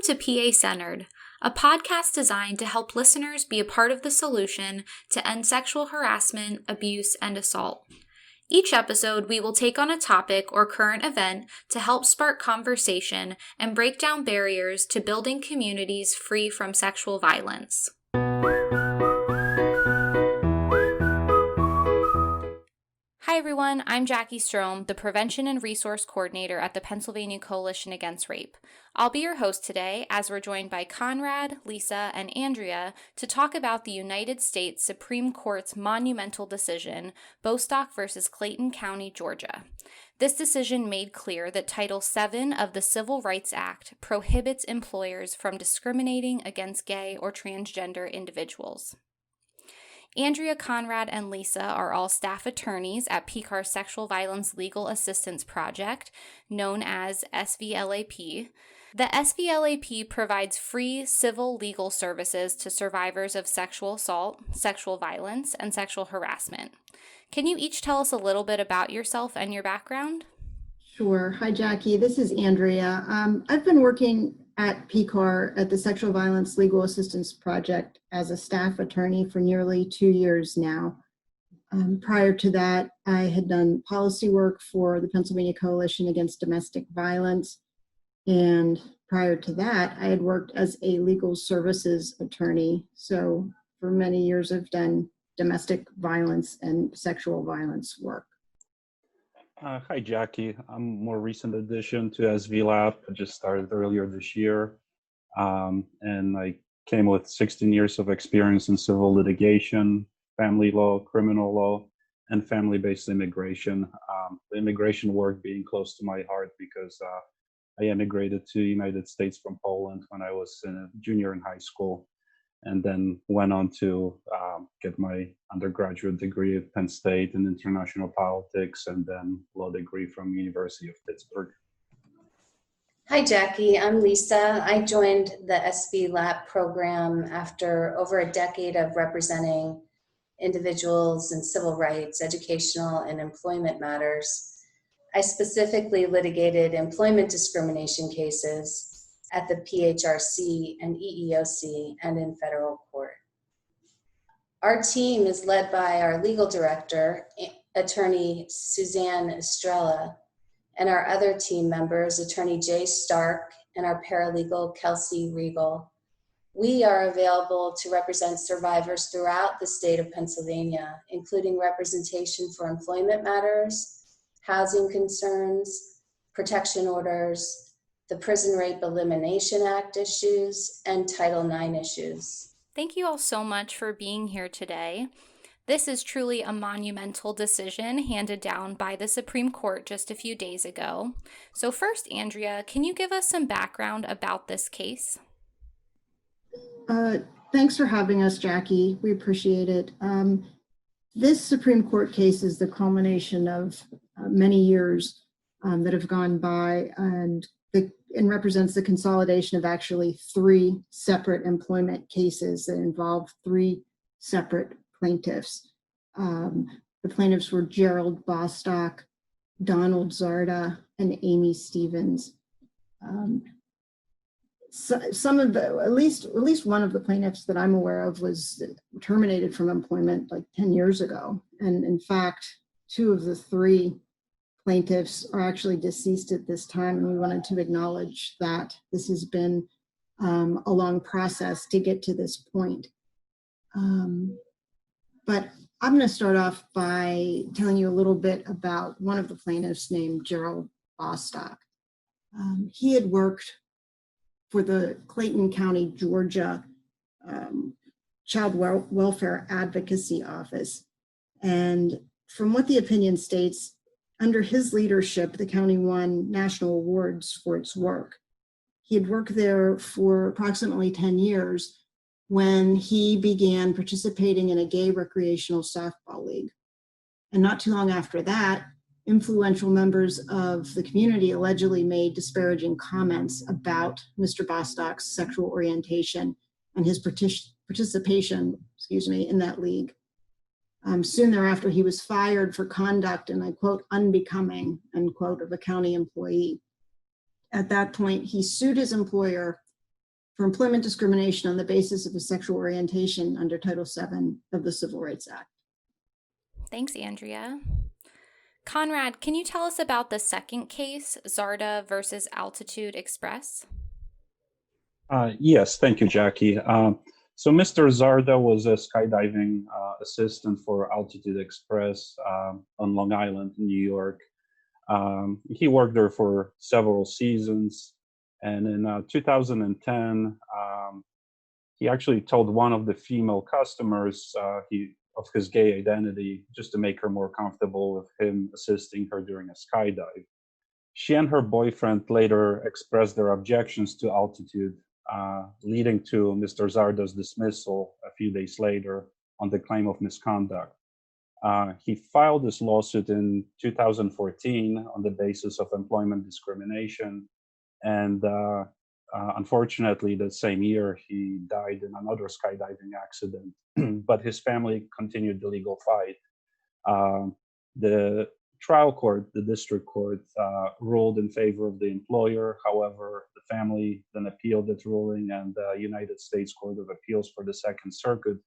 Welcome to PA Centered, a podcast designed to help listeners be a part of the solution to end sexual harassment, abuse, and assault. Each episode, we will take on a topic or current event to help spark conversation and break down barriers to building communities free from sexual violence. Hi everyone, I'm Jackie Strom, the Prevention and Resource Coordinator at the Pennsylvania Coalition Against Rape. I'll be your host today as we're joined by Conrad, Lisa, and Andrea to talk about the United States Supreme Court's monumental decision, Bostock versus Clayton County, Georgia. This decision made clear that Title VII of the Civil Rights Act prohibits employers from discriminating against gay or transgender individuals. Andrea, Conrad, and Lisa are all staff attorneys at PCAR's Sexual Violence Legal Assistance Project, known as SVLAP. The SVLAP provides free civil legal services to survivors of sexual assault, sexual violence, and sexual harassment. Can you each tell us a little bit about yourself and your background? Sure. Hi, Jackie. This is Andrea. I've been working at PCAR at the Sexual Violence Legal Assistance Project as a staff attorney for nearly 2 years now. Prior to that, I had done policy work for the Pennsylvania Coalition Against Domestic Violence. And prior to that, I had worked as a legal services attorney. So for many years, I've done domestic violence and sexual violence work. Hi, Jackie. I'm a more recent addition to SVLAP. I just started earlier this year. And I came with 16 years of experience in civil litigation, family law, criminal law, and family-based immigration. The immigration work being close to my heart because I immigrated to the United States from Poland when I was a junior in high school, and then went on to get my undergraduate degree at Penn State in international politics, and then law degree from University of Pittsburgh. Hi, Jackie. I'm Lisa. I joined the SVLAP program after over a decade of representing individuals in civil rights, educational, and employment matters. I specifically litigated employment discrimination cases at the PHRC and EEOC and in federal court. Our team is led by our legal director, attorney Suzanne Estrella, and our other team members, attorney Jay Stark and our paralegal Kelsey Regal. We are available to represent survivors throughout the state of Pennsylvania, including representation for employment matters, housing concerns, protection orders, the Prison Rape Elimination Act issues, and Title IX issues. Thank you all so much for being here today. This is truly a monumental decision handed down by the Supreme Court just a few days ago. So first, Andrea, can you give us some background about this case? Thanks for having us, Jackie. We appreciate it. This Supreme Court case is the culmination of many years that have gone by and represents the consolidation of actually 3 separate employment cases that involve 3 separate plaintiffs. The plaintiffs were Gerald Bostock, Donald Zarda, and Amy Stevens. At least one of the plaintiffs that I'm aware of was terminated from employment like 10 years ago. And in fact, 2 of the 3 plaintiffs are actually deceased at this time, and we wanted to acknowledge that this has been a long process to get to this point. But I'm going to start off by telling you a little bit about one of the plaintiffs named Gerald Bostock. He had worked for the Clayton County, Georgia Child Welfare Advocacy Office. And from what the opinion states, under his leadership, the county won national awards for its work. He had worked there for approximately 10 years when he began participating in a gay recreational softball league. And not too long after that, influential members of the community allegedly made disparaging comments about Mr. Bostock's sexual orientation and his participation, in that league. Soon thereafter, he was fired for conduct, and I quote, unbecoming, end quote, of a county employee. At that point, he sued his employer for employment discrimination on the basis of a sexual orientation under Title VII of the Civil Rights Act. Thanks, Andrea. Conrad, can you tell us about the second case, Zarda versus Altitude Express? Yes, thank you, Jackie. So Mr. Zarda was a skydiving assistant for Altitude Express on Long Island, New York. He worked there for several seasons. And in 2010, he actually told one of the female customers of his gay identity just to make her more comfortable with him assisting her during a skydive. She and her boyfriend later expressed their objections to Altitude, leading to Mr. Zarda's dismissal a few days later on the claim of misconduct. He filed this lawsuit in 2014 on the basis of employment discrimination. And unfortunately, that same year, he died in another skydiving accident, but his family continued the legal fight. The trial court, the district court, ruled in favor of the employer. However, the family then appealed its ruling, and the United States Court of Appeals for the Second Circuit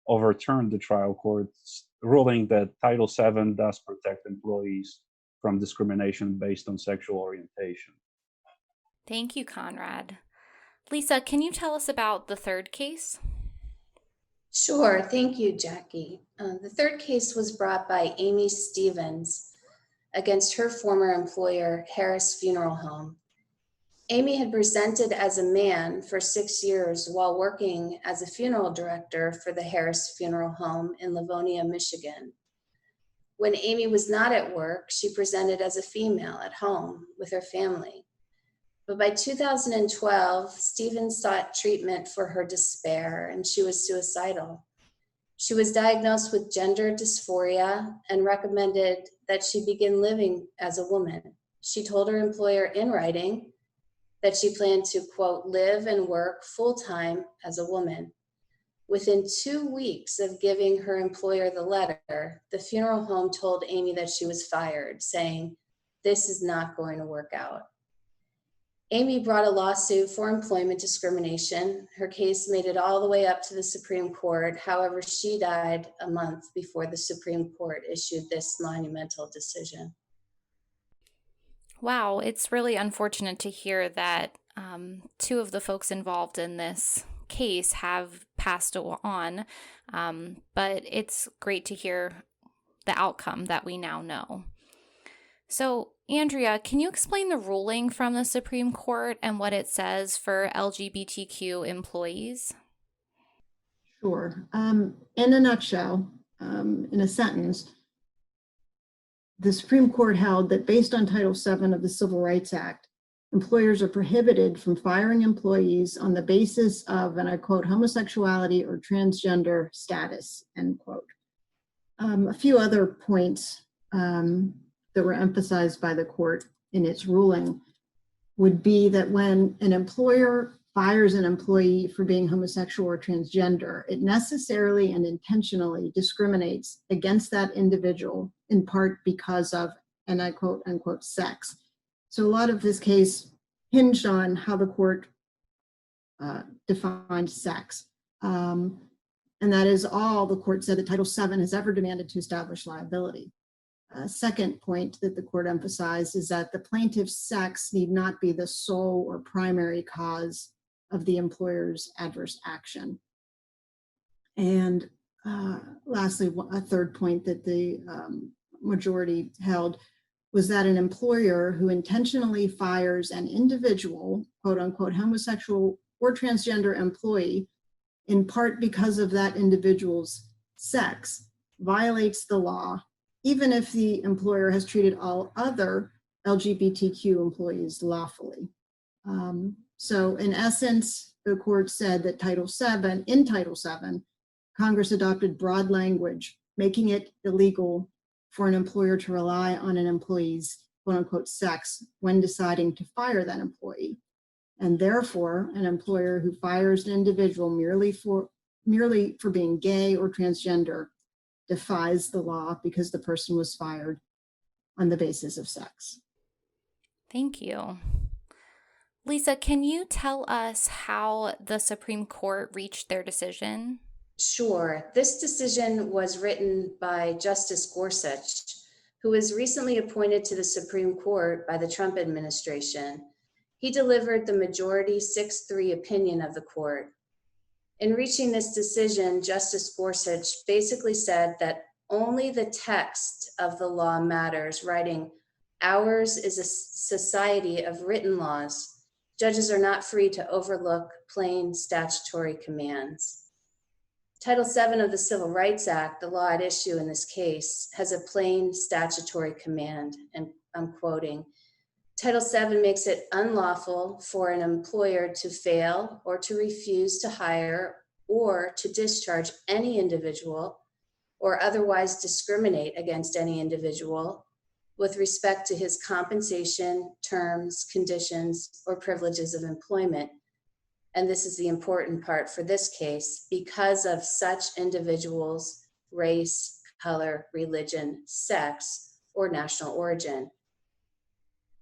overturned the trial court's ruling that Title VII does protect employees from discrimination based on sexual orientation. Thank you, Conrad. Lisa, can you tell us about the third case? Sure, thank you, Jackie. The third case was brought by Amy Stevens against her former employer, Harris Funeral Home. Amy had presented as a man for 6 years while working as a funeral director for the Harris Funeral Home in Livonia, Michigan. When Amy was not at work, she presented as a female at home with her family. But by 2012, Stevens sought treatment for her despair, and she was suicidal. She was diagnosed with gender dysphoria and recommended that she begin living as a woman. She told her employer in writing that she planned to, quote, live and work full-time as a woman. Within 2 weeks of giving her employer the letter, the funeral home told Amy that she was fired, saying, "This is not going to work out." Amy brought a lawsuit for employment discrimination. Her case made it all the way up to the Supreme Court. However, she died a month before the Supreme Court issued this monumental decision. Wow, it's really unfortunate to hear that two of the folks involved in this case have passed on, but it's great to hear the outcome that we now know. So, Andrea, can you explain the ruling from the Supreme Court and what it says for LGBTQ employees? Sure. In a nutshell, in a sentence, the Supreme Court held that based on Title VII of the Civil Rights Act, employers are prohibited from firing employees on the basis of, and I quote, homosexuality or transgender status, end quote. A few other points that were emphasized by the court in its ruling would be that when an employer fires an employee for being homosexual or transgender, it necessarily and intentionally discriminates against that individual, in part because of, and I quote, unquote, sex. So a lot of this case hinged on how the court defined sex. And that is all the court said that Title VII has ever demanded to establish liability. Second point that the court emphasized is that the plaintiff's sex need not be the sole or primary cause of the employer's adverse action. And lastly, a third point that the majority held was that an employer who intentionally fires an individual, quote unquote, homosexual or transgender employee, in part because of that individual's sex, violates the law, even if the employer has treated all other LGBTQ employees lawfully. So in essence, the court said that in Title VII, Congress adopted broad language, making it illegal for an employer to rely on an employee's quote unquote sex when deciding to fire that employee. And therefore, an employer who fires an individual merely for being gay or transgender defies the law because the person was fired on the basis of sex. Thank you. Lisa, can you tell us how the Supreme Court reached their decision? Sure. This decision was written by Justice Gorsuch, who was recently appointed to the Supreme Court by the Trump administration. He delivered the majority 6-3 opinion of the court. In reaching this decision, Justice Gorsuch basically said that only the text of the law matters, writing, "Ours is a society of written laws. Judges are not free to overlook plain statutory commands." Title VII of the Civil Rights Act, the law at issue in this case, has a plain statutory command, and I'm quoting, Title VII makes it unlawful for an employer to fail or to refuse to hire or to discharge any individual or otherwise discriminate against any individual with respect to his compensation, terms, conditions, or privileges of employment. And this is the important part for this case, because of such individuals' race, color, religion, sex, or national origin.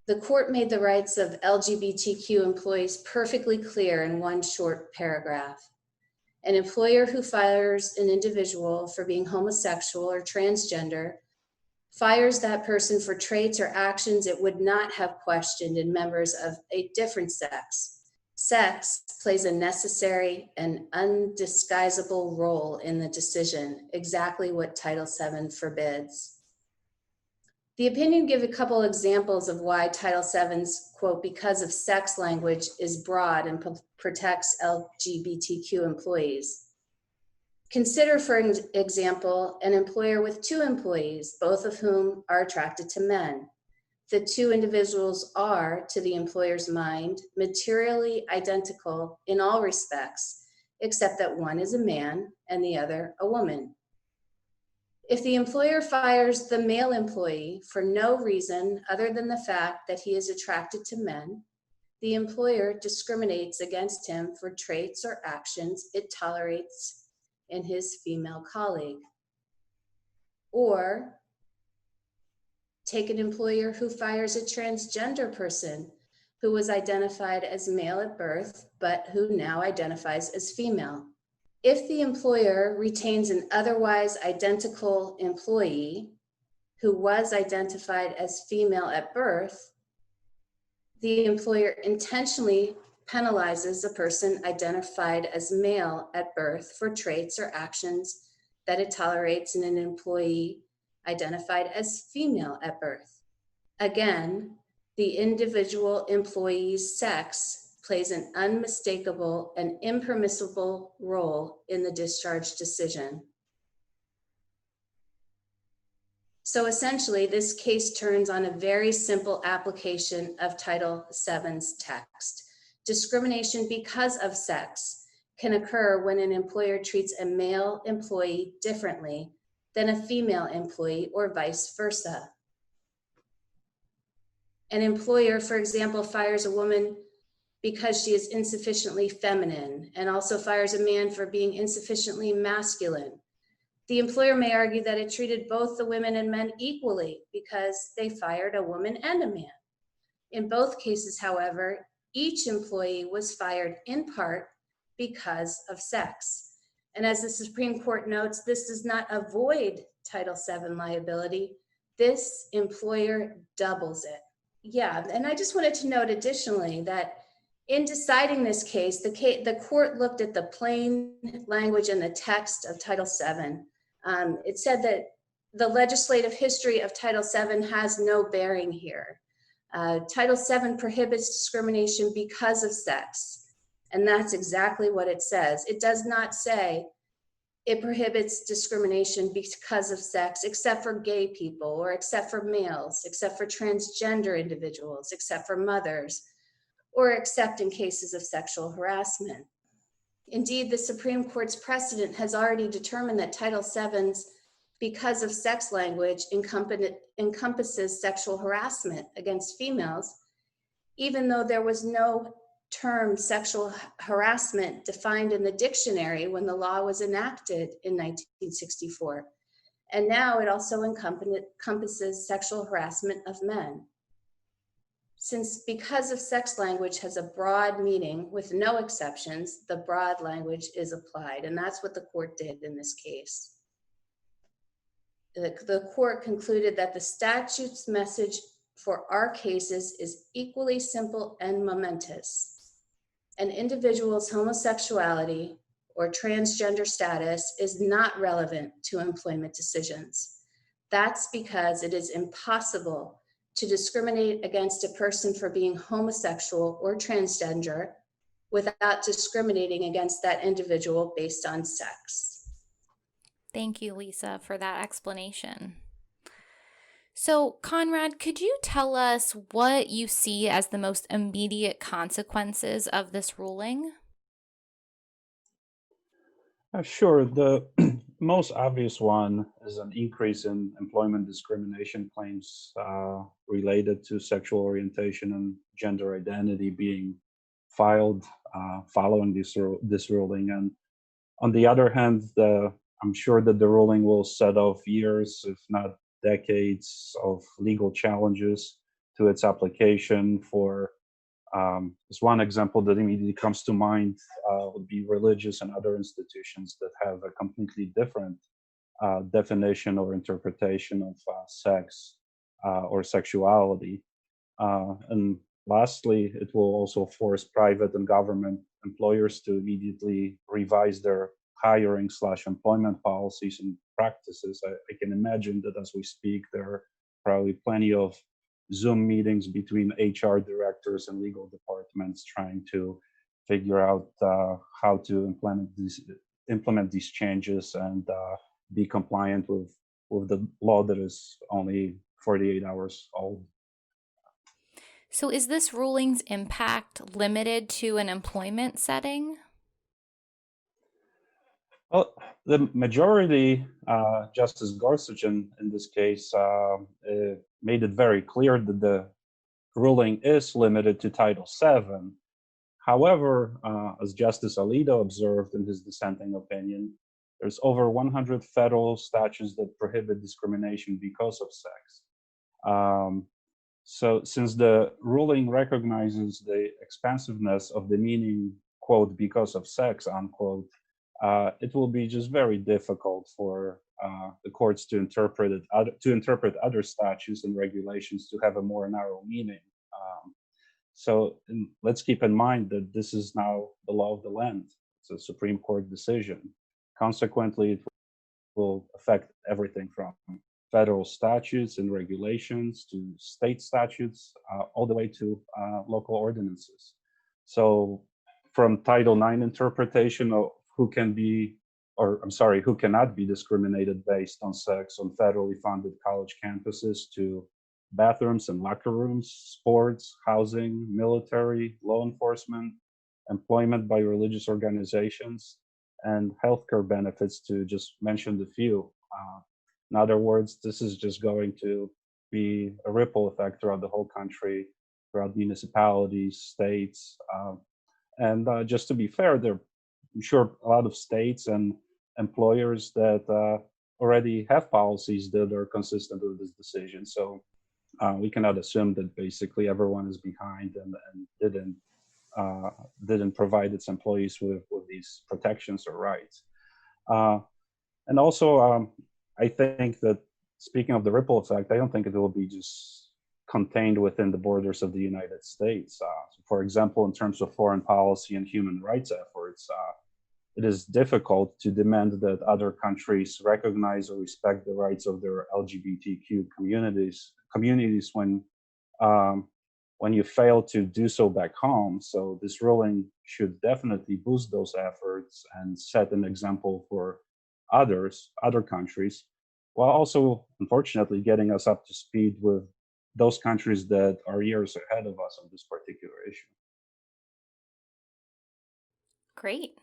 The court made the rights of LGBTQ employees perfectly clear in one short paragraph. An employer who fires an individual for being homosexual or transgender fires that person for traits or actions it would not have questioned in members of a different sex. Sex plays a necessary and undisguisable role in the decision, exactly what Title VII forbids. The opinion gives a couple examples of why Title VII's, quote, "because of sex" language is broad and protects LGBTQ employees. Consider, for example, an employer with 2 employees, both of whom are attracted to men. The 2 individuals are, to the employer's mind, materially identical in all respects, except that one is a man and the other a woman. If the employer fires the male employee for no reason other than the fact that he is attracted to men, the employer discriminates against him for traits or actions it tolerates in his female colleague. Or take an employer who fires a transgender person who was identified as male at birth, but who now identifies as female. If the employer retains an otherwise identical employee who was identified as female at birth, the employer intentionally penalizes a person identified as male at birth for traits or actions that it tolerates in an employee identified as female at birth. Again, the individual employee's sex plays an unmistakable and impermissible role in the discharge decision. So essentially, this case turns on a very simple application of Title VII's text. Discrimination because of sex can occur when an employer treats a male employee differently than a female employee or vice versa. An employer, for example, fires a woman because she is insufficiently feminine and also fires a man for being insufficiently masculine. The employer may argue that it treated both the women and men equally because they fired a woman and a man. In both cases, however, each employee was fired in part because of sex. And as the Supreme Court notes, this does not avoid Title VII liability. This employer doubles it. Yeah, and I just wanted to note additionally that in deciding this case, the court looked at the plain language and the text of Title VII. It said that the legislative history of Title VII has no bearing here. Title VII prohibits discrimination because of sex, and that's exactly what it says. It does not say it prohibits discrimination because of sex, except for gay people, or except for males, except for transgender individuals, except for mothers, or except in cases of sexual harassment. Indeed, the Supreme Court's precedent has already determined that Title VII's because of sex language encompasses sexual harassment against females, even though there was no term sexual harassment defined in the dictionary when the law was enacted in 1964. And now it also encompasses sexual harassment of men. Since because of sex language has a broad meaning with no exceptions, the broad language is applied, and that's what the court did in this case. The court concluded that the statute's message for our cases is equally simple and momentous. An individual's homosexuality or transgender status is not relevant to employment decisions. That's because it is impossible to discriminate against a person for being homosexual or transgender without discriminating against that individual based on sex. Thank you, Lisa, for that explanation. So, Conrad, could you tell us what you see as the most immediate consequences of this ruling? Sure. The most obvious one is an increase in employment discrimination claims related to sexual orientation and gender identity being filed following this ruling. And on the other hand, I'm sure that the ruling will set off years, if not decades, of legal challenges to its application. For as one example that immediately comes to mind would be religious and other institutions that have a completely different definition or interpretation of sex or sexuality. And lastly, it will also force private and government employers to immediately revise their hiring/employment policies and practices. I can imagine that as we speak, there are probably plenty of Zoom meetings between HR directors and legal departments trying to figure out how to implement these changes and be compliant with the law that is only 48 hours old. So, is this ruling's impact limited to an employment setting? Well, the majority, Justice Gorsuch in this case, made it very clear that the ruling is limited to Title VII. However, as Justice Alito observed in his dissenting opinion, there's over 100 federal statutes that prohibit discrimination because of sex. So since the ruling recognizes the expansiveness of the meaning, quote, because of sex, unquote, it will be just very difficult for the courts to interpret other statutes and regulations to have a more narrow meaning. Let's keep in mind that this is now the law of the land. It's a Supreme Court decision. Consequently, it will affect everything from federal statutes and regulations to state statutes, all the way to local ordinances. So from Title IX interpretation of who cannot be discriminated based on sex on federally funded college campuses to bathrooms and locker rooms, sports, housing, military, law enforcement, employment by religious organizations, and healthcare benefits, to just mention a few. In other words, this is just going to be a ripple effect throughout the whole country, throughout municipalities, states. And just to be fair, I'm sure a lot of states and employers that already have policies that are consistent with this decision. So we cannot assume that basically everyone is behind and didn't provide its employees with these protections or rights. And also, I think that, speaking of the ripple effect, I don't think it will be just contained within the borders of the United States. So for example, in terms of foreign policy and human rights efforts, it is difficult to demand that other countries recognize or respect the rights of their LGBTQ communities when you fail to do so back home. So this ruling should definitely boost those efforts and set an example for other countries, while also, unfortunately, getting us up to speed with those countries that are years ahead of us on this particular issue. Great.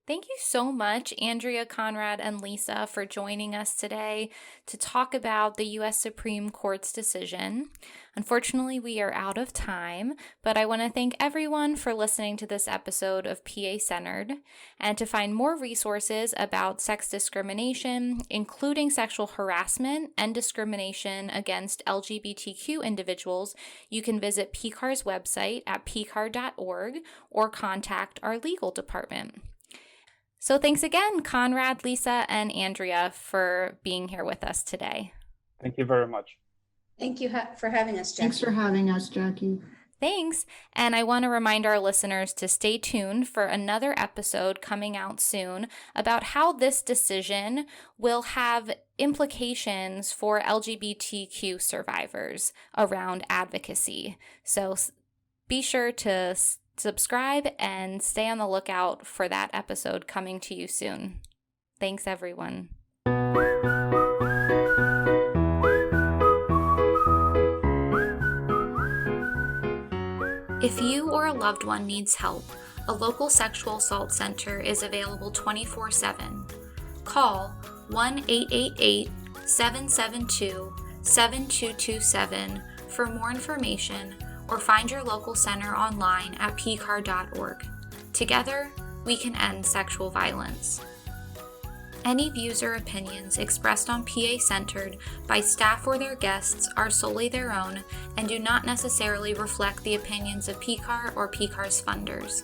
Thank you so much, Andrea, Conrad, and Lisa, for joining us today to talk about the U.S. Supreme Court's decision. Unfortunately, we are out of time, but I want to thank everyone for listening to this episode of PA Centered. And to find more resources about sex discrimination, including sexual harassment and discrimination against LGBTQ individuals, you can visit PCAR's website at pcar.org or contact our legal department. So thanks again, Conrad, Lisa, and Andrea, for being here with us today. Thank you very much. Thank you for having us, Jackie. Thanks for having us, Jackie. Thanks. And I want to remind our listeners to stay tuned for another episode coming out soon about how this decision will have implications for LGBTQ survivors around advocacy. So be sure to subscribe and stay on the lookout for that episode coming to you soon. Thanks, everyone. If you or a loved one needs help, a local sexual assault center is available 24/7. Call 1-888-772-7227 for more information, or find your local center online at pcar.org. Together, we can end sexual violence. Any views or opinions expressed on PA Centered by staff or their guests are solely their own and do not necessarily reflect the opinions of PCAR or PCAR's funders.